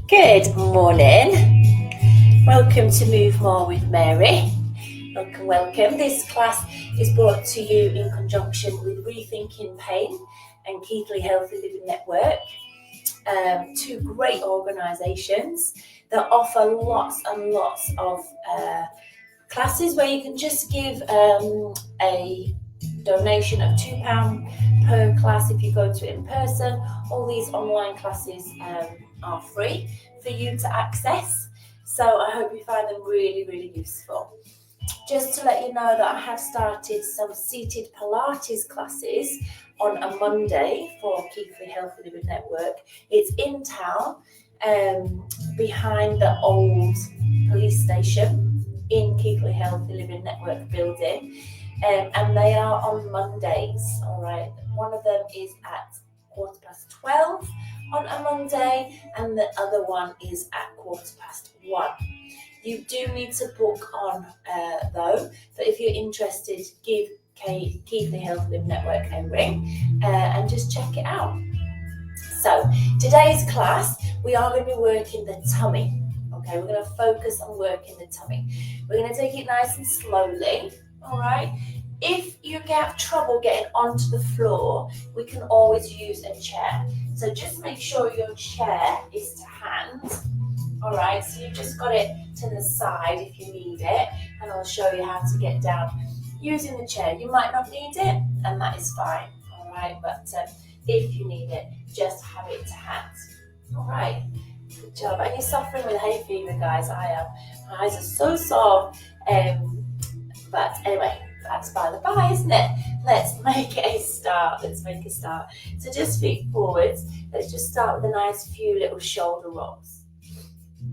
Good morning. Welcome to Move More with Mary. Welcome. This class is brought to you in conjunction with Rethinking Pain and Keithley Healthy Living Network, two great organisations that offer lots and lots of classes where you can just give a donation of £2 per class if you go to it in person. All these online classes are free for you to access, so I hope you find them really useful. Just to let you know that I have started some seated Pilates classes on a Monday for Keithley Healthy Living Network. It's in town, behind the old police station in Keithley Healthy Living Network building, and they are on Mondays. All right, one of them is at 12:15 on a Monday, and the other one is at 1:15. You do need to book on though, but if you're interested, give Keithley Health Living Network a ring and just check it out. So today's class, we are going to be working the tummy. Okay, we're going to focus on working the tummy. We're going to take it nice and slowly. All right. If you have trouble getting onto the floor, we can always use a chair. So just make sure your chair is to hand. All right, so you've just got it to the side if you need it, and I'll show you how to get down using the chair. You might not need it, and that is fine. All right, but if you need it, just have it to hand. All right, good job. And you're suffering with hay fever, guys. I am. My eyes are so sore. But anyway, that's by the by, isn't it? Let's make a start. So just feet forwards. Let's just start with a nice few little shoulder rolls.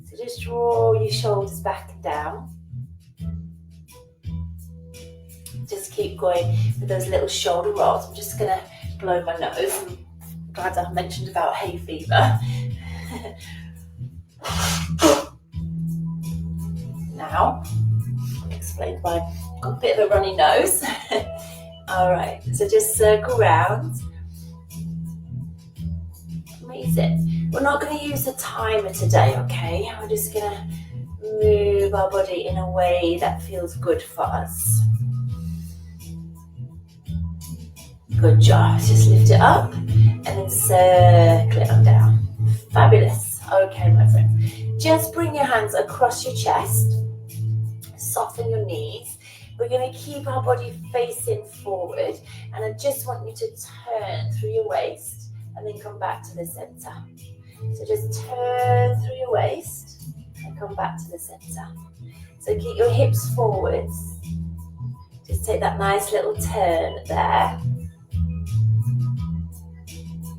So just draw your shoulders back and down. Just keep going with those little shoulder rolls. I'm just going to blow my nose. I'm glad I mentioned about hay fever. Now, I'll explain why I've got a bit of a runny nose. All right, so just circle round. Amazing. We're not going to use a timer today, okay? We're just going to move our body in a way that feels good for us. Good job. Just lift it up and then circle it on down. Fabulous. Okay, my friends. Just bring your hands across your chest. Soften your knees. We're going to keep our body facing forward, and I just want you to turn through your waist and then come back to the center. So just turn through your waist and come back to the center. So keep your hips forwards. Just take that nice little turn there.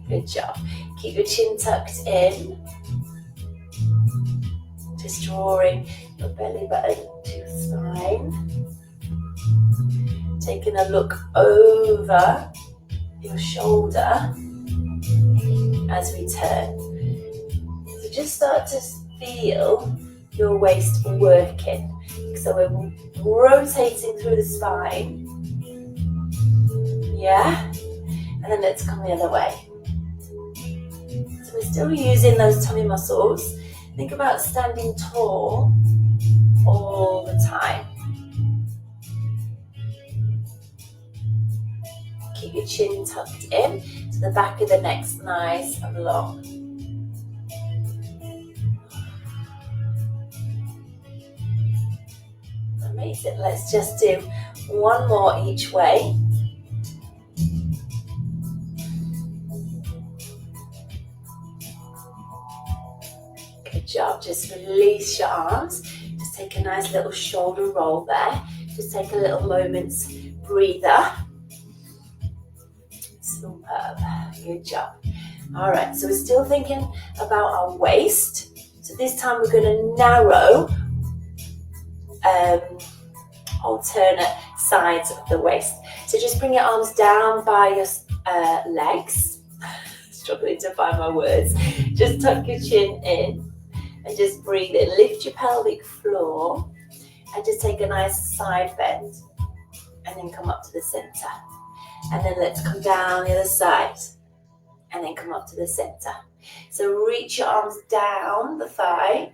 Good job. Keep your chin tucked in. Just drawing your belly button to your spine. Taking a look over your shoulder as we turn. So just start to feel your waist working. So we're rotating through the spine. Yeah? And then let's come the other way. So we're still using those tummy muscles. Think about standing tall all the time. Keep your chin tucked in to the back of the neck, nice and long. Amazing. Let's just do one more each way. Good job. Just release your arms. Just take a nice little shoulder roll there. Just take a little moment's breather. Superb. Good job. All right, so we're still thinking about our waist. So this time we're going to narrow alternate sides of the waist. So just bring your arms down by your legs. Struggling to find my words. Just tuck your chin in and just breathe in. Lift your pelvic floor and just take a nice side bend and then come up to the center. And then let's come down the other side and then come up to the center. So reach your arms down the thigh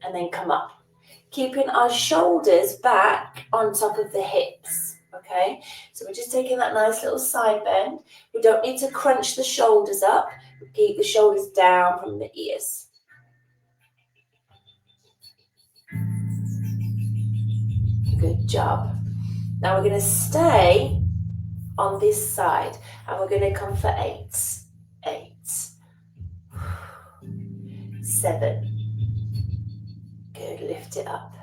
and then come up. Keeping our shoulders back on top of the hips, okay? So we're just taking that nice little side bend. We don't need to crunch the shoulders up. We keep the shoulders down from the ears. Good job. Now we're going to stay on this side and we're going to come for 8. 8. 7. Good, lift it up.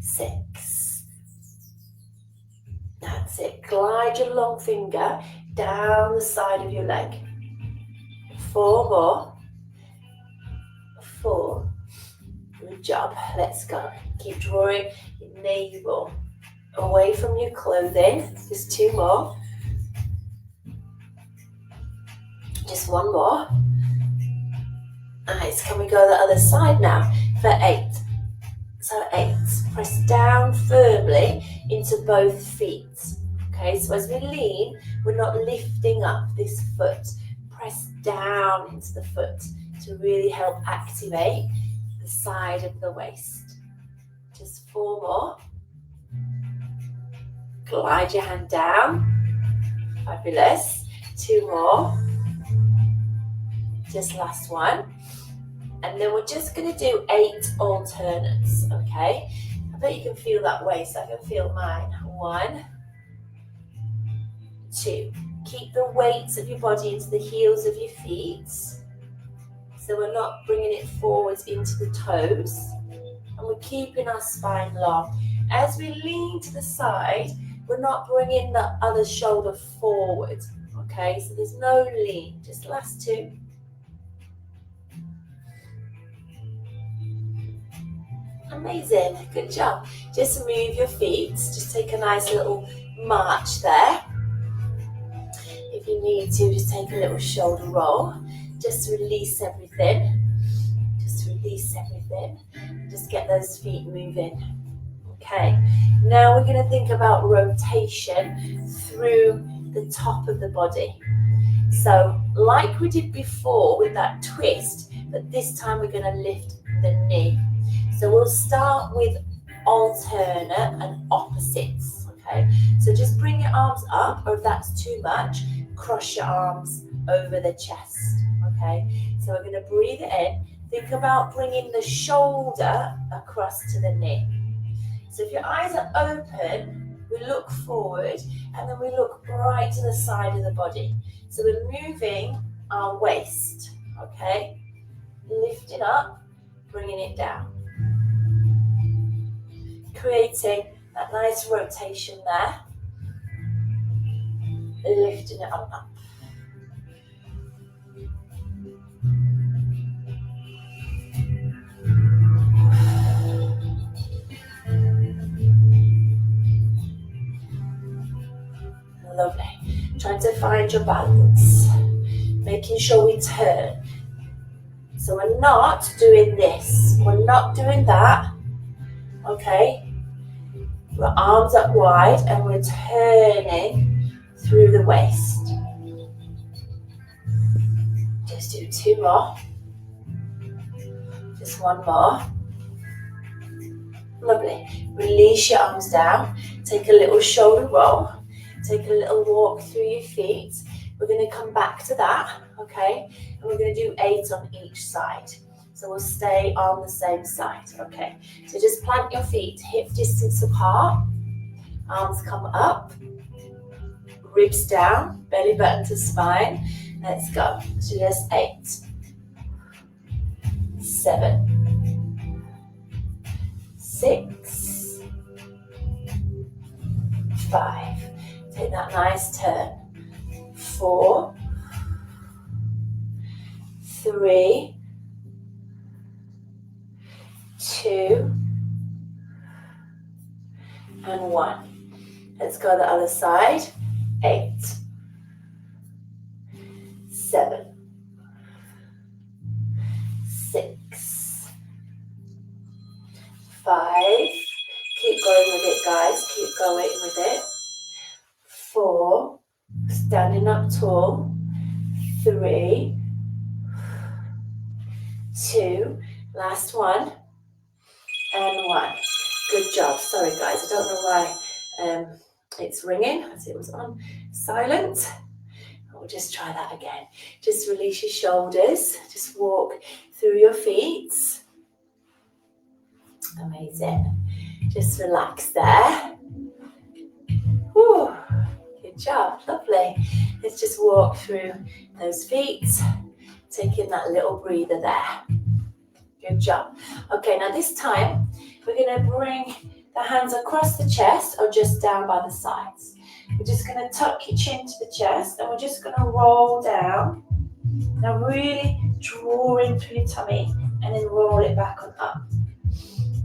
6. That's it. Glide your long finger down the side of your leg. 4 more. 4. Good job. Let's go. Keep drawing your navel away from your clothing. Just 2 more. Just 1 more. Nice. Can we go the other side now for 8? So 8. Press down firmly into both feet. Okay, so as we lean, we're not lifting up this foot. Press down into the foot to really help activate the side of the waist. Just 4 more. Glide your hand down. Fabulous. 2 more. Just last one. And then we're just going to do 8 alternates, okay? I bet you can feel that waist. I can feel mine. 1, 2. Keep the weight of your body into the heels of your feet. So we're not bringing it forwards into the toes. And we're keeping our spine long. As we lean to the side, we're not bringing the other shoulder forward, okay? So there's no lean. Just last 2. Amazing, good job. Just move your feet, just take a nice little march there. If you need to, just take a little shoulder roll. Just release everything. Just release everything. Just get those feet moving. Okay, now we're going to think about rotation through the top of the body. So, like we did before with that twist, but this time we're going to lift the knee. So we'll start with alternate and opposites, okay? So just bring your arms up, or if that's too much, cross your arms over the chest, okay? So we're going to breathe it in. Think about bringing the shoulder across to the knee. So if your eyes are open, we look forward, and then we look right to the side of the body. So we're moving our waist, okay? Lifting up, bringing it down. Creating that nice rotation there. Lifting it on up. Lovely. Trying to find your balance. Making sure we turn. So we're not doing this. We're not doing that. Okay? Our arms up wide and we're turning through the waist. Just do 2 more. Just 1 more. Lovely. Release your arms down. Take a little shoulder roll. Take a little walk through your feet. We're going to come back to that, okay? And we're going to do 8 on each side. So we'll stay on the same side, okay? So just plant your feet hip distance apart. Arms come up. Ribs down. Belly button to spine. Let's go. So just 8. 7. 6. 5. Take that nice turn. 4. 3. 2. And 1. Let's go the other side. 8. 7. 6. 5. Keep going with it, guys. Keep going with it. 4. Standing up tall. 3, 2, last one, and 1. Good job. Sorry guys, I don't know why it's ringing as it was on silent. We'll just try that again. Just release your shoulders, just walk through your feet. Amazing. Just relax there. Whew. Good job, lovely. Let's just walk through those feet, taking that little breather there. Good job. Okay, now this time we're going to bring the hands across the chest or just down by the sides. We're just going to tuck your chin to the chest and we're just going to roll down. Now really draw in through your tummy and then roll it back on up.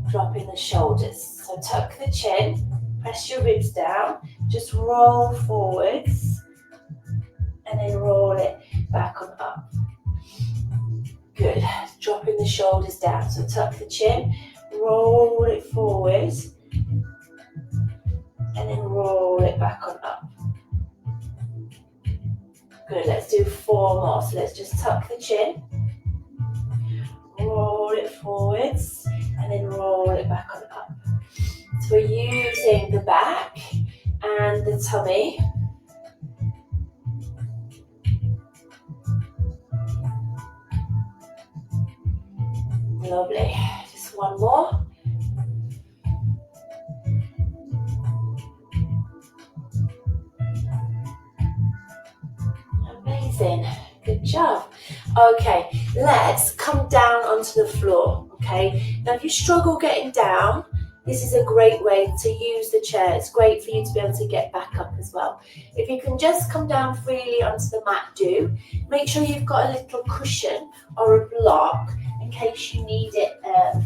Dropping the shoulders. So tuck the chin, press your ribs down, just roll forwards and then roll it back on up. Good. Dropping the shoulders down. So tuck the chin, roll it forwards and then roll it back on up. Good. Let's do 4 more. So let's just tuck the chin, roll it forwards and then roll it back on up. So we're using the back and the tummy. Lovely. Just 1 more. Amazing. Good job. Okay, let's come down onto the floor. Okay, now if you struggle getting down, this is a great way to use the chair. It's great for you to be able to get back up as well. If you can just come down freely onto the mat, do. Make sure you've got a little cushion or a block in case you need it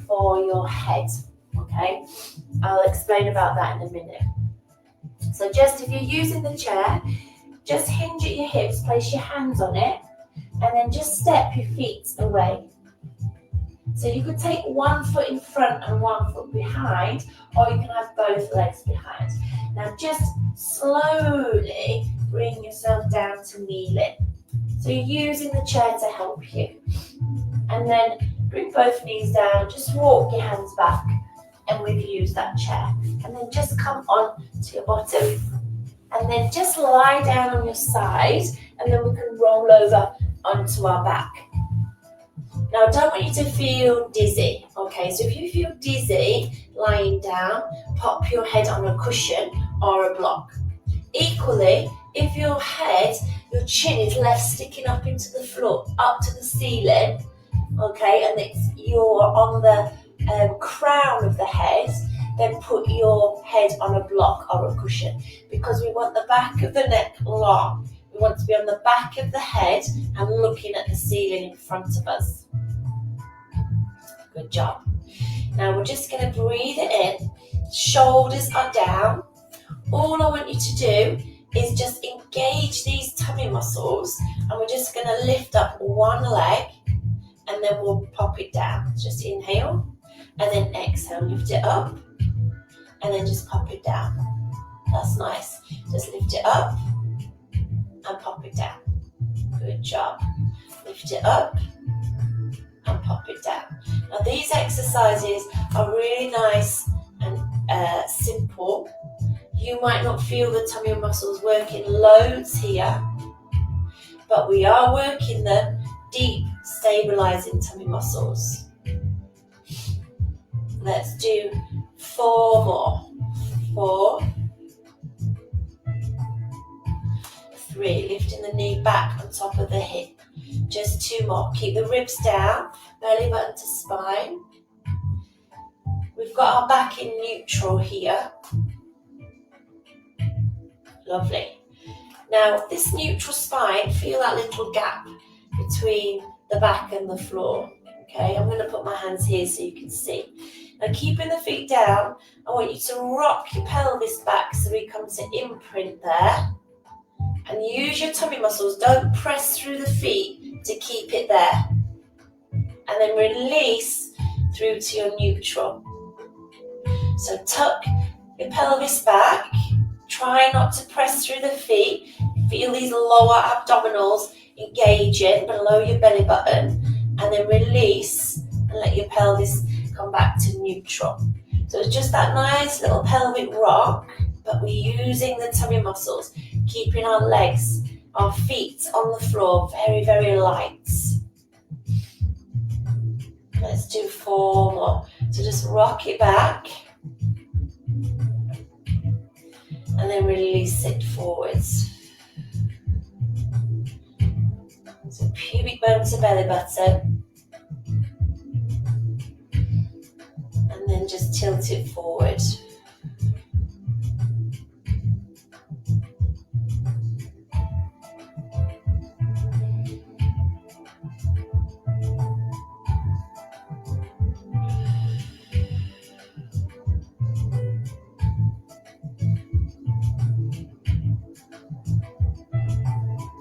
for your head. Okay, I'll explain about that in a minute. So just if you're using the chair, just hinge at your hips, place your hands on it, and then just step your feet away. So you could take 1 foot in front and 1 foot behind, or you can have both legs behind. Now just slowly bring yourself down to kneeling. So you're using the chair to help you. And then bring both knees down, just walk your hands back, and we've used that chair. And then just come on to your bottom, and then just lie down on your side, and then we can roll over onto our back. Now I don't want you to feel dizzy, okay? So if you feel dizzy lying down, pop your head on a cushion or a block. Equally, if your chin is left sticking up into the floor, up to the ceiling, okay, and you're on the crown of the head, then put your head on a block or a cushion, because we want the back of the neck long. We want to be on the back of the head and looking at the ceiling in front of us. Good job. Now we're just going to breathe it in. Shoulders are down. All I want you to do is just engage these tummy muscles, and we're just going to lift up 1 leg and then we'll pop it down. Just inhale and then exhale, lift it up and then just pop it down. That's nice. Just lift it up and pop it down. Good job. Lift it up and pop it down. Now these exercises are really nice and simple. You might not feel the tummy muscles working loads here, but we are working the deep, stabilizing tummy muscles. Let's do 4 more. 4, 3, lifting the knee back on top of the hip. Just 2 more. Keep the ribs down, belly button to spine. We've got our back in neutral here. Lovely. Now this neutral spine, feel that little gap between the back and the floor. Okay, I'm going to put my hands here so you can see. Now keeping the feet down, I want you to rock your pelvis back so we come to imprint there. And use your tummy muscles. Don't press through the feet to keep it there. And then release through to your neutral. So tuck your pelvis back. Try not to press through the feet. Feel these lower abdominals engaging below your belly button, and then release and let your pelvis come back to neutral. So it's just that nice little pelvic rock, but we're using the tummy muscles, keeping our legs, our feet on the floor very, very light. Let's do 4 more. So just rock it back and then release it forwards. So pubic bone to belly button, and then just tilt it forward.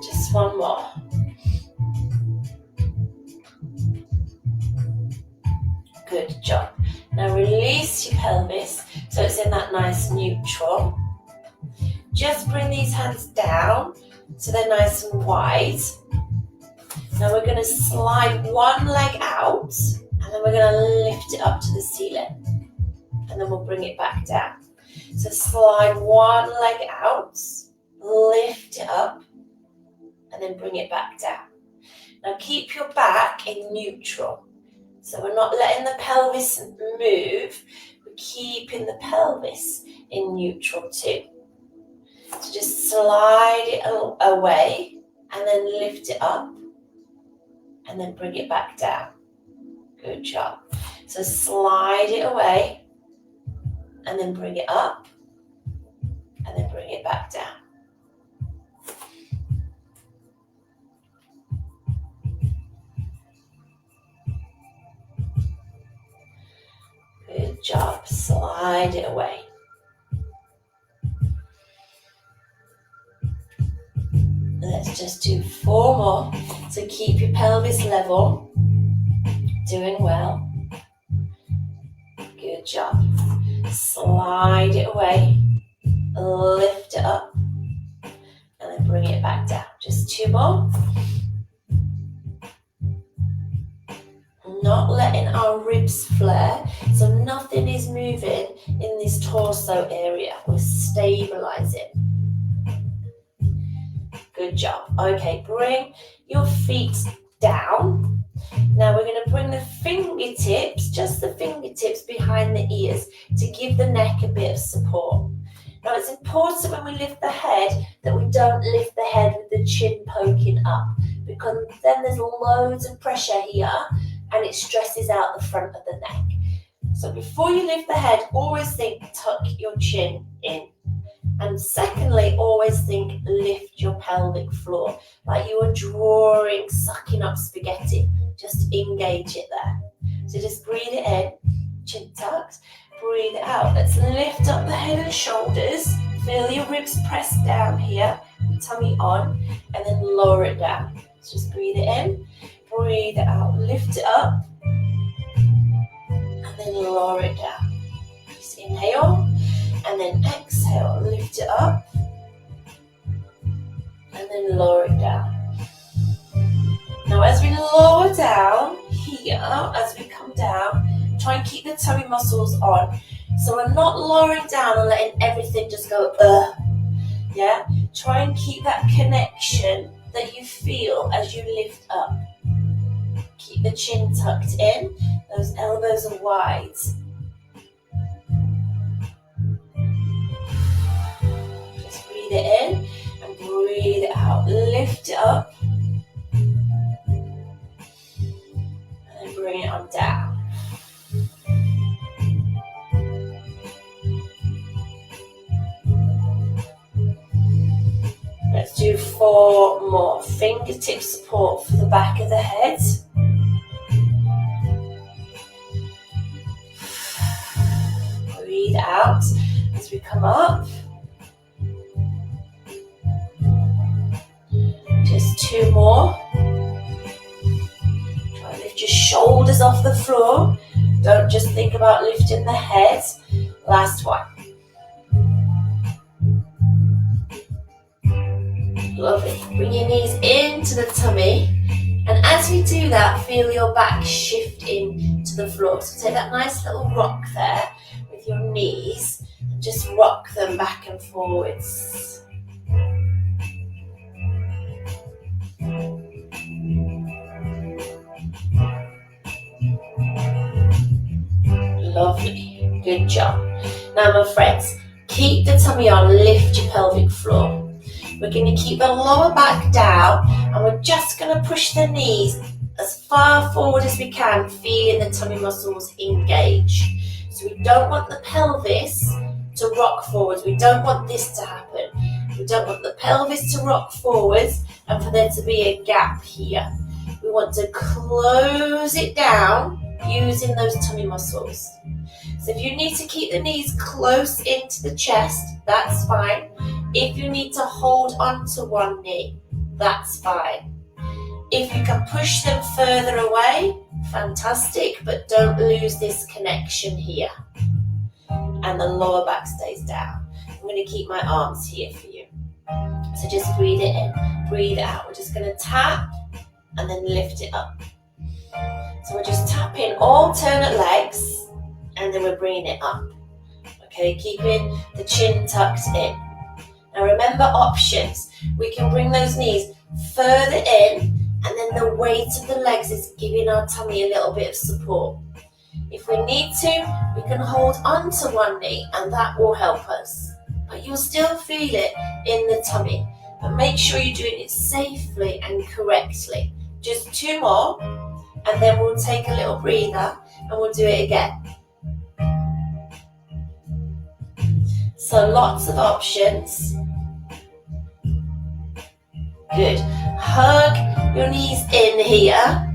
Just 1 more. Good job. Now release your pelvis so it's in that nice neutral. Just bring these hands down so they're nice and wide. Now we're going to slide one leg out, and then we're going to lift it up to the ceiling, and then we'll bring it back down. So slide one leg out, lift it up, and then bring it back down. Now keep your back in neutral. So we're not letting the pelvis move, we're keeping the pelvis in neutral too. So just slide it away and then lift it up and then bring it back down. Good job. So slide it away and then bring it up and then bring it back down. Good job. Slide it away. Let's just do 4 more. So keep your pelvis level. Doing well. Good job. Slide it away. Lift it up. And then bring it back down. Just 2 more. Not letting our ribs flare, so nothing is moving in this torso area. We're stabilizing. Good job. Okay, bring your feet down. Now we're going to bring the fingertips, just the fingertips behind the ears to give the neck a bit of support. Now it's important when we lift the head that we don't lift the head with the chin poking up, because then there's loads of pressure here and it stresses out the front of the neck. So before you lift the head, always think tuck your chin in. And secondly, always think lift your pelvic floor, like you are drawing, sucking up spaghetti. Just engage it there. So just breathe it in, chin tucked, breathe it out. Let's lift up the head and shoulders. Feel your ribs press down here, tummy on, and then lower it down. So just breathe it in, breathe it out, lift it up, and then lower it down. Just inhale, and then exhale, lift it up, and then lower it down. Now as we lower down here, as we come down, try and keep the tummy muscles on. So we're not lowering down and letting everything just go, yeah? Try and keep that connection that you feel as you lift up. Keep the chin tucked in, those elbows are wide. Just breathe it in and breathe it out. Lift it up and then bring it on down. Let's do 4 more. Fingertip support for the back of the head. Breathe out as we come up. Just 2 more. Try and lift your shoulders off the floor. Don't just think about lifting the head. Last one. Lovely. Bring your knees into the tummy, and as you do that, feel your back shift in to the floor. So take that nice little rock there with your knees, and just rock them back and forwards. Lovely. Good job. Now, my friends, keep the tummy on, lift your pelvic floor. We're going to keep the lower back down, and we're just going to push the knees as far forward as we can, feeling the tummy muscles engage. So we don't want the pelvis to rock forwards. We don't want this to happen. We don't want the pelvis to rock forwards and for there to be a gap here. We want to close it down using those tummy muscles. So if you need to keep the knees close into the chest, that's fine. If you need to hold on to one knee, that's fine. If you can push them further away, fantastic, but don't lose this connection here. And the lower back stays down. I'm going to keep my arms here for you. So just breathe it in, breathe it out. We're just going to tap and then lift it up. So we're just tapping alternate legs and then we're bringing it up. Okay, keeping the chin tucked in. Now remember options. We can bring those knees further in, and then the weight of the legs is giving our tummy a little bit of support. If we need to, we can hold on to one knee and that will help us. But you'll still feel it in the tummy. But make sure you're doing it safely and correctly. Just 2 more, and then we'll take a little breather and we'll do it again. So lots of options. Good. Hug your knees in here.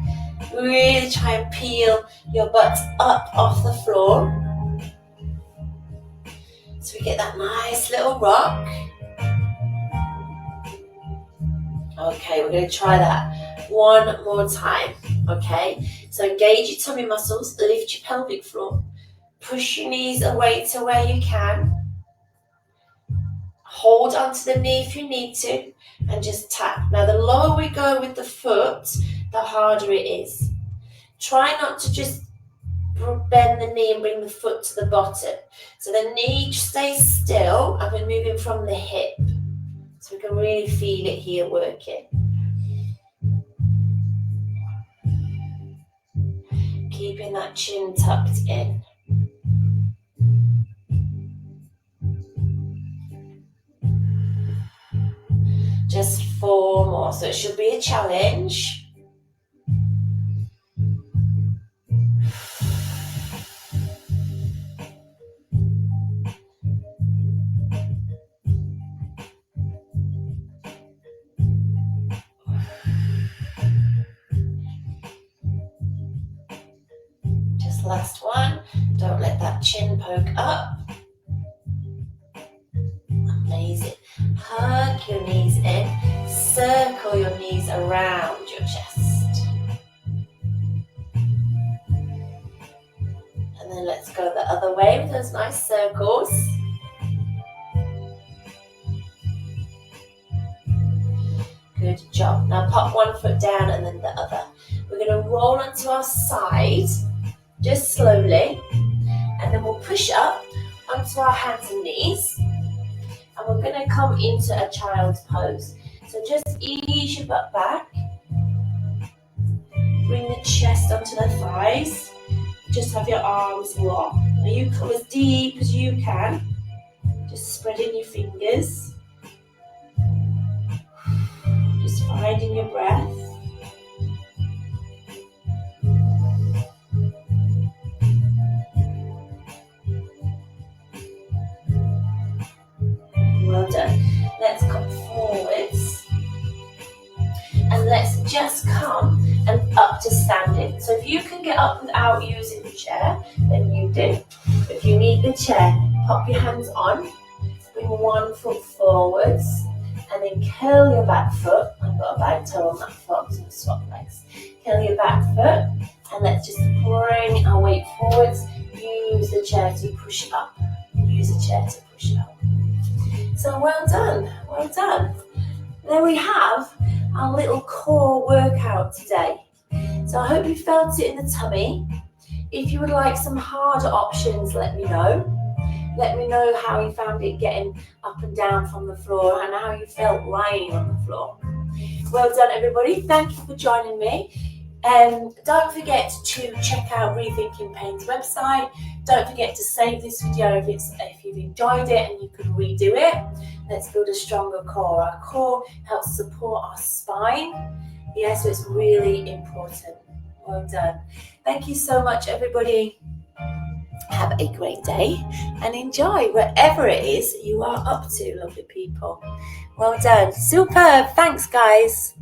Really try and peel your butt up off the floor. So we get that nice little rock. Okay, we're going to try that one more time. Okay, so engage your tummy muscles, lift your pelvic floor, push your knees away to where you can. Hold onto the knee if you need to, and just tap. Now, the lower we go with the foot, the harder it is. Try not to just bend the knee and bring the foot to the bottom. So the knee stays still, and we're moving from the hip. So we can really feel it here working. Keeping that chin tucked in. Just 4 more, so it should be a challenge. Just last one. Don't let that chin poke up. Amazing. Hug your knees in, circle your knees around your chest. And then let's go the other way with those nice circles. Good job. Now pop one foot down and then the other. We're going to roll onto our side, just slowly, and then we'll push up onto our hands and knees. And we're going to come into a child's pose. So just ease your butt back. Bring the chest onto the thighs. Just have your arms locked. Now you come as deep as you can. Just spreading your fingers. Just finding your breath. Well done. Let's come forwards. And let's just come and up to standing. So if you can get up without using the chair, then you do. If you need the chair, pop your hands on. Bring one foot forwards. And then curl your back foot. I've got a back toe on that foot, so swap legs. Curl your back foot. And let's just bring our weight forwards. Use the chair to push up. Use the chair to push up. So well done, well done. Then we have our little core workout today. So I hope you felt it in the tummy. If you would like some harder options, let me know. Let me know how you found it getting up and down from the floor and how you felt lying on the floor. Well done, everybody. Thank you for joining me. Don't forget to check out Rethinking Pain's website. Don't forget to save this video if you've enjoyed it and you could redo it. Let's build a stronger core. Our core helps support our spine. Yeah, so it's really important. Well done. Thank you so much, everybody. Have a great day and enjoy whatever it is you are up to, lovely people. Well done. Superb. Thanks, guys.